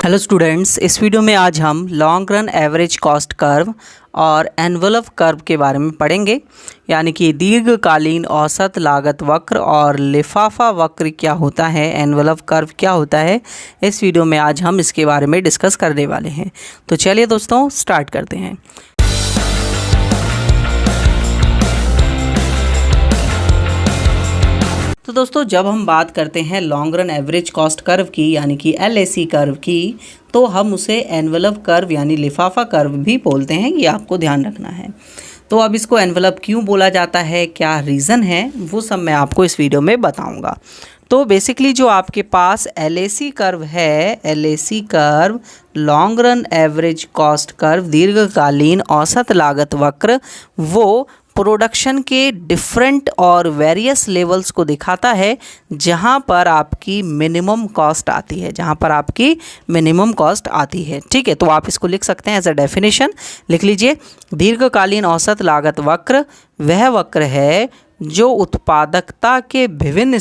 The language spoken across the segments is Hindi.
हेलो स्टूडेंट्स, इस वीडियो में आज हम long run average cost curve और एनवलप कर्व के बारे में पढ़ेंगे। यानी कि दीर्घकालीन औसत लागत वक्र और लिफाफा वक्र क्या होता है, एनवलप कर्व क्या होता है, इस वीडियो में आज हम इसके बारे में डिस्कस करने वाले हैं। तो चलिए दोस्तों स्टार्ट करते हैं। तो दोस्तों जब हम बात करते हैं long run average cost curve की यानी कि LAC कर्व की, तो हम उसे एनवलप कर्व यानी लिफाफा कर्व भी बोलते हैं। ये आपको ध्यान रखना है। तो अब इसको एनवलप क्यों बोला जाता है, क्या रीज़न है, वो सब मैं आपको इस वीडियो में बताऊंगा। तो बेसिकली जो आपके पास LAC कर्व है, LAC curve long run average cost curve दीर्घकालीन औसत लागत वक्र, वो प्रोडक्शन के डिफरेंट और वेरियस लेवल्स को दिखाता है जहां पर आपकी मिनिमम कॉस्ट आती है, ठीक है। तो आप इसको लिख सकते हैं एज अ डेफिनेशन, लिख लीजिए। दीर्घकालीन औसत लागत वक्र वह वक्र है जो उत्पादकता के विभिन्न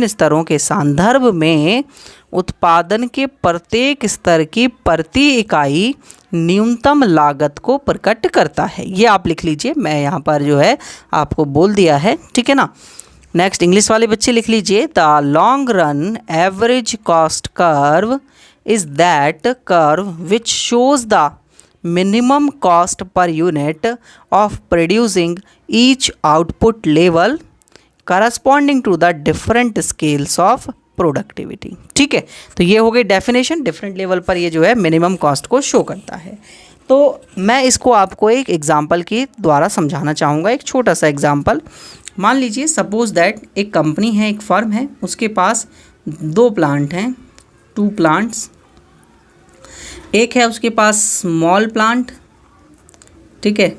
स्तरों के संदर्भ में उत्पादन के प्रत्येक स्तर की प्रति इकाई न्यूनतम लागत को प्रकट करता है। ये आप लिख लीजिए, मैं यहाँ पर जो है आपको बोल दिया है, ठीक है ना। नेक्स्ट इंग्लिश वाले बच्चे लिख लीजिए। The long run average cost curve is that curve which shows the minimum cost per unit of producing each output level corresponding to the different scales of productivity। ठीक है, तो ये हो गई डेफिनेशन। डिफरेंट लेवल पर ये जो है मिनिमम कॉस्ट को शो करता है। तो मैं इसको आपको एक एग्जांपल के द्वारा समझाना चाहूँगा, एक छोटा सा एग्जांपल। मान लीजिए सपोज दैट एक कंपनी है, एक फर्म है, उसके पास 2 प्लांट हैं, 2 प्लांट्स। एक है उसके पास स्मॉल प्लांट, ठीक है,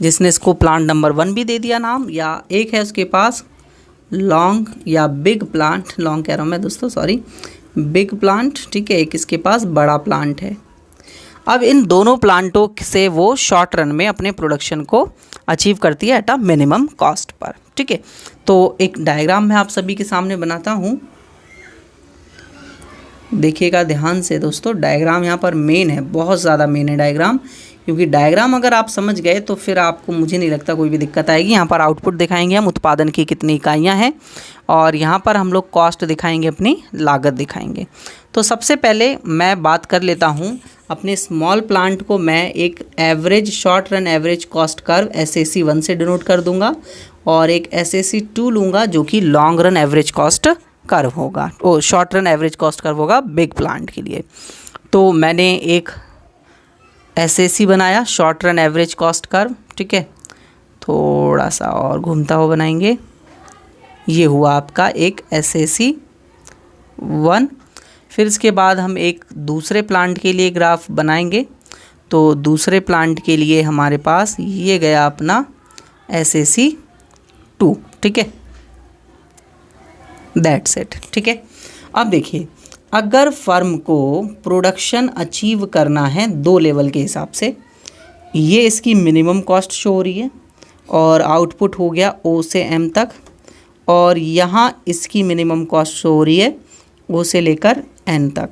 जिसने इसको प्लांट नंबर 1 भी दे दिया नाम, या एक है उसके पास लॉन्ग या बिग प्लांट, लॉन्ग कह रहा हूँ मैं दोस्तों, सॉरी, बिग प्लांट, ठीक है। एक इसके पास बड़ा प्लांट है। अब इन दोनों प्लांटों से वो शॉर्ट रन में अपने प्रोडक्शन को अचीव करती है at a minimum cost per, ठीक है। तो एक डायग्राम मैं आप सभी के सामने बनाता हूँ, देखिएगा ध्यान से दोस्तों। डायग्राम यहाँ पर मेन है, बहुत ज़्यादा मेन है डायग्राम, क्योंकि डायग्राम अगर आप समझ गए तो फिर आपको, मुझे नहीं लगता कोई भी दिक्कत आएगी। यहाँ पर आउटपुट दिखाएंगे हम, उत्पादन की कितनी इकाइयाँ हैं, और यहाँ पर हम लोग कॉस्ट दिखाएंगे, अपनी लागत दिखाएंगे। तो सबसे पहले मैं बात कर लेता हूँ अपने स्मॉल प्लांट को, मैं एक average short run average cost curve SAC1 से डिनोट कर दूँगा, और एक SAC2 लूँगा जो कि long run average cost curve होगा, वो short run average cost curve होगा बिग प्लांट के लिए। तो मैंने एक SAC बनाया, short run average cost curve, ठीक है। थोड़ा सा और घूमता हुआ बनाएंगे। ये हुआ आपका एक SAC1। फिर इसके बाद हम एक दूसरे प्लांट के लिए ग्राफ बनाएंगे। तो दूसरे प्लांट के लिए हमारे पास ये गया अपना SAC2, ठीक है, दैट्स इट, ठीक है। अब देखिए, अगर फर्म को प्रोडक्शन अचीव करना है 2 लेवल के हिसाब से, ये इसकी मिनिमम कॉस्ट शो हो रही है, और आउटपुट हो गया O से M तक, और यहाँ इसकी मिनिमम कॉस्ट शो हो रही है O से लेकर N तक,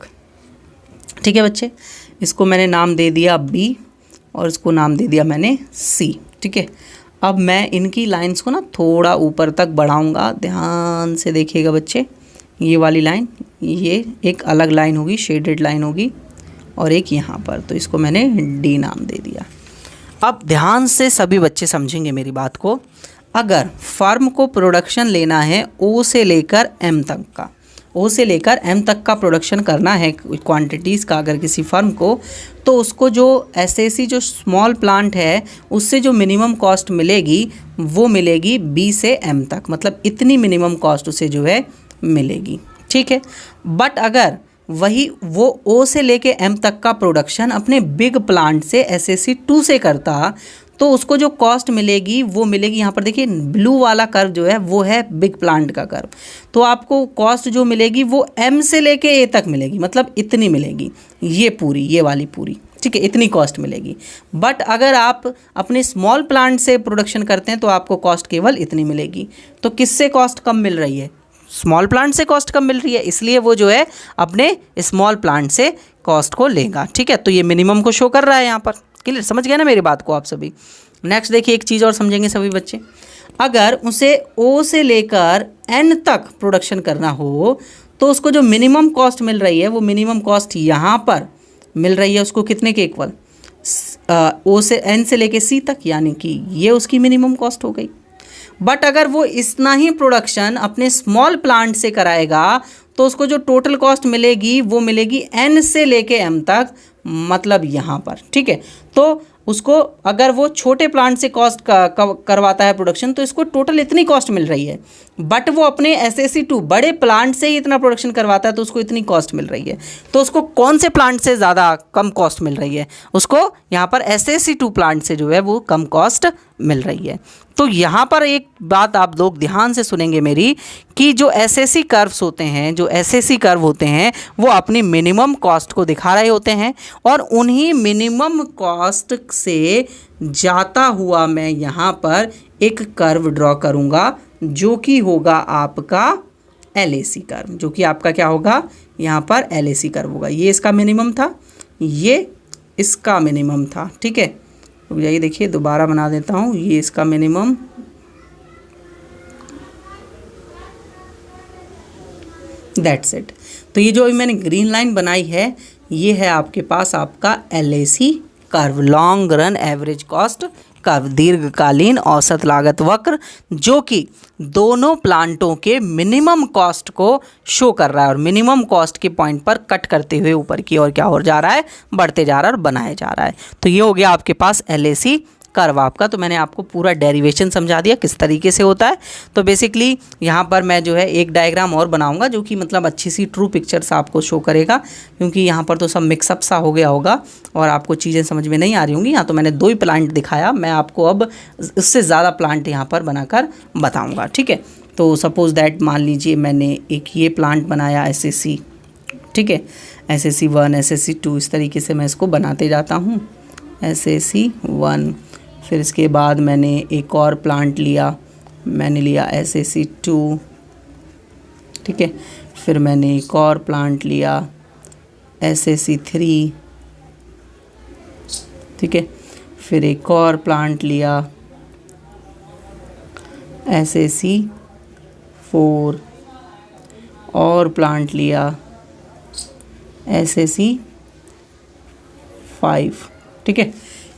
ठीक है बच्चे। इसको मैंने नाम दे दिया B और इसको नाम दे दिया मैंने C, ठीक है। अब मैं इनकी लाइंस को ना थोड़ा ऊपर तक बढ़ाऊंगा, ध्यान से देखिएगा बच्चे। ये वाली लाइन, ये एक अलग लाइन होगी, शेडेड लाइन होगी, और एक यहाँ पर, तो इसको मैंने D नाम दे दिया। अब ध्यान से सभी बच्चे समझेंगे मेरी बात को। अगर फर्म को प्रोडक्शन लेना है O से लेकर M तक का, O से लेकर M तक का प्रोडक्शन करना है क्वांटिटीज़ का अगर किसी फर्म को, तो उसको जो SAC जो स्मॉल प्लांट है उससे जो मिनिमम कॉस्ट मिलेगी वो मिलेगी B से M तक, मतलब इतनी मिनिमम कॉस्ट उसे जो है मिलेगी, ठीक है। बट अगर वही वो O से लेके M तक का प्रोडक्शन अपने बिग प्लांट से SAC2 से करता, तो उसको जो कॉस्ट मिलेगी वो मिलेगी, यहाँ पर देखिए ब्लू वाला कर्व जो है वो है बिग प्लांट का कर्व। तो आपको कॉस्ट जो मिलेगी वो M से लेके A तक मिलेगी, मतलब इतनी मिलेगी, ये पूरी, ये वाली पूरी, ठीक है, इतनी कॉस्ट मिलेगी। बट अगर आप अपने स्मॉल प्लांट से प्रोडक्शन करते हैं तो आपको कॉस्ट केवल इतनी मिलेगी। तो किससे कॉस्ट कम मिल रही है? स्मॉल प्लांट से कॉस्ट कम मिल रही है, इसलिए वो जो है अपने स्मॉल प्लांट से कॉस्ट को लेगा। ठीक है, तो ये मिनिमम को शो कर रहा है यहाँ पर। क्लियर, समझ गए ना मेरी बात को आप सभी। नेक्स्ट देखिए, एक चीज़ और समझेंगे सभी बच्चे। अगर उसे ओ से लेकर एन तक प्रोडक्शन करना हो तो उसको जो मिनिमम कॉस्ट मिल रही है वो मिनिमम कॉस्ट यहाँ पर मिल रही है उसको कितने के इक्वल, ओ से एन से लेके सी तक, यानी कि ये उसकी मिनिमम कॉस्ट हो गई। बट अगर वो इतना ही प्रोडक्शन अपने स्मॉल प्लांट से कराएगा तो उसको जो टोटल कॉस्ट मिलेगी वो मिलेगी एन से लेके एम तक, मतलब यहाँ पर। ठीक है, तो उसको अगर वो छोटे प्लांट से कॉस्ट करवाता है प्रोडक्शन तो इसको टोटल इतनी कॉस्ट मिल रही है, बट वो अपने SAC2 बड़े प्लांट से ही इतना प्रोडक्शन करवाता है तो उसको इतनी कॉस्ट मिल रही है। तो उसको कौन से प्लांट से ज़्यादा कम कॉस्ट मिल रही है, उसको यहाँ पर SAC2 प्लांट से जो है वो कम कॉस्ट मिल रही है। तो यहाँ पर एक बात आप लोग ध्यान से सुनेंगे मेरी, कि जो SAC कर्व्स होते हैं, जो SAC कर्व होते हैं वो अपनी मिनिमम कॉस्ट को दिखा रहे होते हैं और उन्हीं मिनिमम कॉस्ट से जाता हुआ मैं यहाँ पर एक कर्व ड्रॉ करूँगा जो कि होगा आपका LAC कर्व, जो कि आपका क्या होगा, यहाँ पर LAC कर्व होगा। ये इसका मिनिमम था, ये इसका मिनिमम था। ठीक है, रुक जाइए, देखिए दोबारा बना देता हूँ। ये इसका मिनिमम, दैट्स इट। तो ये जो अभी मैंने ग्रीन लाइन बनाई है ये है आपके पास आपका LAC curve, long run average cost curve, दीर्घकालीन औसत लागत वक्र, जो कि दोनों प्लांटों के मिनिमम कॉस्ट को शो कर रहा है और मिनिमम कॉस्ट के पॉइंट पर कट करते हुए ऊपर की ओर क्या हो जा रहा है, बढ़ते जा रहा है और बनाया जा रहा है। तो ये हो गया आपके पास LAC कर्व आपका। तो मैंने आपको पूरा डेरिवेशन समझा दिया किस तरीके से होता है। तो बेसिकली यहाँ पर मैं जो है एक डायग्राम और बनाऊंगा जो कि मतलब अच्छी सी ट्रू पिक्चर्स आपको शो करेगा, क्योंकि यहाँ पर तो सब मिक्सअप सा हो गया होगा और आपको चीज़ें समझ में नहीं आ रही होंगी। यहाँ तो मैंने 2 ही प्लांट दिखाया, मैं आपको अब उससे ज़्यादा प्लांट यहाँ पर बनाकर बताऊँगा। ठीक है, तो सपोज़ दैट मान लीजिए मैंने एक ये प्लांट बनाया SAC, ठीक है, SAC1 SAC2, इस तरीके से मैं इसको बनाते जाता हूँ। SAC1, फिर इसके बाद मैंने एक और प्लांट लिया, मैंने लिया SAC2, ठीक है, फिर मैंने एक और प्लांट लिया SAC3, ठीक है, फिर एक और प्लांट लिया SAC4 और प्लांट लिया SAC5। ठीक है,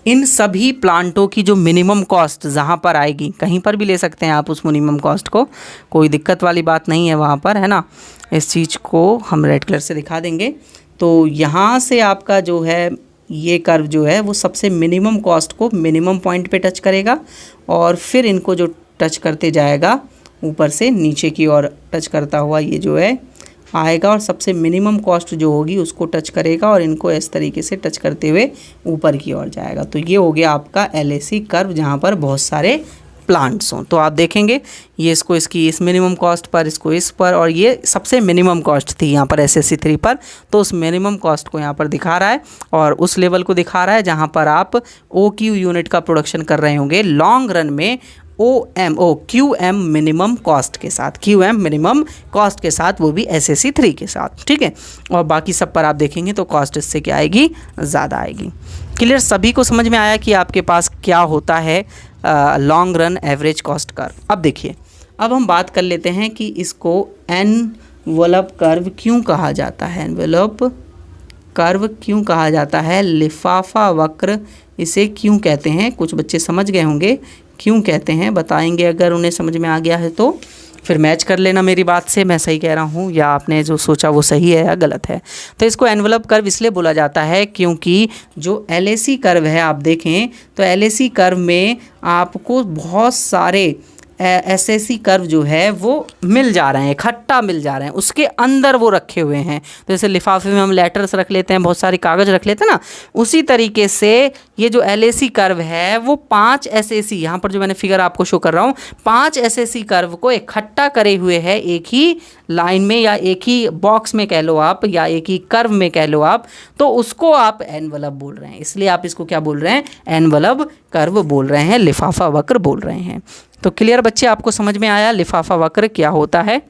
इन सभी प्लांटों की जो मिनिमम कॉस्ट जहाँ पर आएगी, कहीं पर भी ले सकते हैं आप उस मिनिमम कॉस्ट को, कोई दिक्कत वाली बात नहीं है वहाँ पर, है ना। इस चीज़ को हम रेड कलर से दिखा देंगे। तो यहाँ से आपका जो है ये कर्व जो है वो सबसे मिनिमम कॉस्ट को मिनिमम पॉइंट पे टच करेगा और फिर इनको जो टच करते जाएगा ऊपर से नीचे की ओर टच करता हुआ ये जो है आएगा और सबसे मिनिमम कॉस्ट जो होगी उसको टच करेगा और इनको इस तरीके से टच करते हुए ऊपर की ओर जाएगा। तो ये हो गया आपका LAC कर्व जहाँ पर बहुत सारे प्लांट्स हों। तो आप देखेंगे ये इसको इसकी इस मिनिमम कॉस्ट पर, इसको इस पर, और ये सबसे मिनिमम कॉस्ट थी यहाँ पर SAC3 पर, तो उस मिनिमम कॉस्ट को यहाँ पर दिखा रहा है और उस लेवल को दिखा रहा है जहाँ पर आप OQ यूनिट का प्रोडक्शन कर रहे होंगे लॉन्ग रन में QM मिनिमम कॉस्ट के साथ, QM मिनिमम कॉस्ट के साथ, वो भी SAC3 के साथ। ठीक है, और बाकी सब पर आप देखेंगे तो कॉस्ट इससे क्या आएगी, ज़्यादा आएगी। क्लियर, सभी को समझ में आया कि आपके पास क्या होता है long run average cost curve. अब देखिए, अब हम बात कर लेते हैं कि इसको एनवेलप कर्व क्यों कहा जाता है, एनवेलप कर्व क्यों कहा जाता है, लिफाफा वक्र इसे क्यों कहते हैं। कुछ बच्चे समझ गए होंगे क्यों कहते हैं, बताएंगे अगर उन्हें समझ में आ गया है तो फिर मैच कर लेना मेरी बात से, मैं सही कह रहा हूँ या आपने जो सोचा वो सही है या गलत है। तो इसको एनवेलप कर्व इसलिए बोला जाता है क्योंकि जो LAC कर्व है आप देखें तो LAC कर्व में आपको बहुत सारे SAC कर्व जो है वो मिल जा रहे हैं, इकट्ठा मिल जा रहे हैं, उसके अंदर वो रखे हुए हैं। तो जैसे लिफाफे में हम लेटर्स रख लेते हैं, बहुत सारे कागज़ रख लेते हैं ना, उसी तरीके से ये जो LAC कर्व है वो 5 SAC, यहाँ पर जो मैंने फिगर आपको शो कर रहा हूँ, 5 SAC कर्व को इकट्ठा करे हुए है एक ही लाइन में या एक ही बॉक्स में कह लो आप, या एक ही कर्व में कह लो आप, तो उसको आप एनवेलप बोल रहे हैं। इसलिए आप इसको क्या बोल रहे हैं, एनवेलप कर्व बोल रहे हैं, लिफाफा वक्र बोल रहे हैं। तो क्लियर बच्चे, आपको समझ में आया लिफाफा वक्र क्या होता है।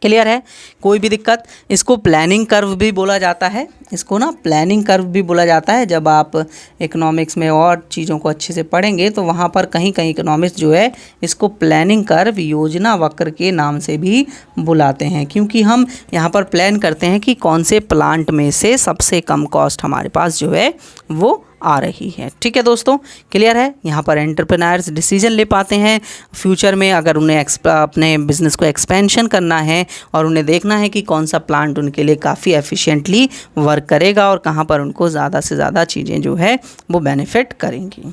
क्लियर है? कोई भी दिक्कत, इसको प्लानिंग कर्व भी बोला जाता है, इसको ना प्लानिंग कर्व भी बोला जाता है। जब आप इकोनॉमिक्स में और चीज़ों को अच्छे से पढ़ेंगे तो वहाँ पर कहीं कहीं इकोनॉमिक्स जो है इसको प्लानिंग कर्व, योजना वक्र के नाम से भी बुलाते हैं, क्योंकि हम यहाँ पर प्लान करते हैं कि कौन से प्लांट में से सबसे कम कॉस्ट हमारे पास जो है वो आ रही है। ठीक है दोस्तों, क्लियर है? यहाँ पर एंटरप्रेन्योर्स डिसीजन ले पाते हैं फ्यूचर में, अगर उन्हें अपने बिज़नेस को एक्सपेंशन करना है और उन्हें देखना है कि कौन सा प्लांट उनके लिए काफ़ी एफिशिएंटली वर्क करेगा और कहाँ पर उनको ज़्यादा से ज़्यादा चीज़ें जो है वो बेनिफिट करेंगी।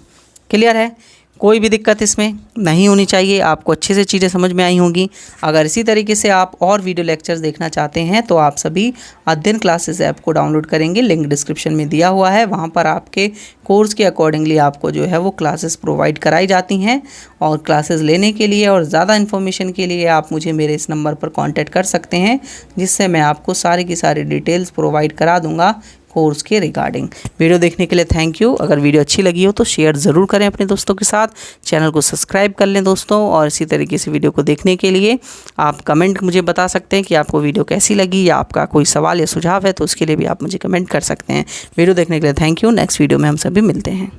क्लियर है? कोई भी दिक्कत इसमें नहीं होनी चाहिए। आपको अच्छे से चीज़ें समझ में आई होंगी। अगर इसी तरीके से आप और वीडियो लेक्चर्स देखना चाहते हैं तो आप सभी अध्ययन क्लासेस ऐप को डाउनलोड करेंगे, लिंक डिस्क्रिप्शन में दिया हुआ है। वहाँ पर आपके कोर्स के अकॉर्डिंगली आपको जो है वो क्लासेस प्रोवाइड कराई जाती हैं, और क्लासेस लेने के लिए और ज़्यादा इन्फॉर्मेशन के लिए आप मुझे मेरे इस नंबर पर कॉन्टैक्ट कर सकते हैं, जिससे मैं आपको सारी की सारी डिटेल्स प्रोवाइड करा दूँगा कोर्स के रिगार्डिंग। वीडियो देखने के लिए थैंक यू। अगर वीडियो अच्छी लगी हो तो शेयर ज़रूर करें अपने दोस्तों के साथ, चैनल को सब्सक्राइब कर लें दोस्तों, और इसी तरीके से वीडियो को देखने के लिए आप कमेंट मुझे बता सकते हैं कि आपको वीडियो कैसी लगी, या आपका कोई सवाल या सुझाव है तो उसके लिए भी आप मुझे कमेंट कर सकते हैं। वीडियो देखने के लिए थैंक यू। नेक्स्ट वीडियो में हम सभी मिलते हैं।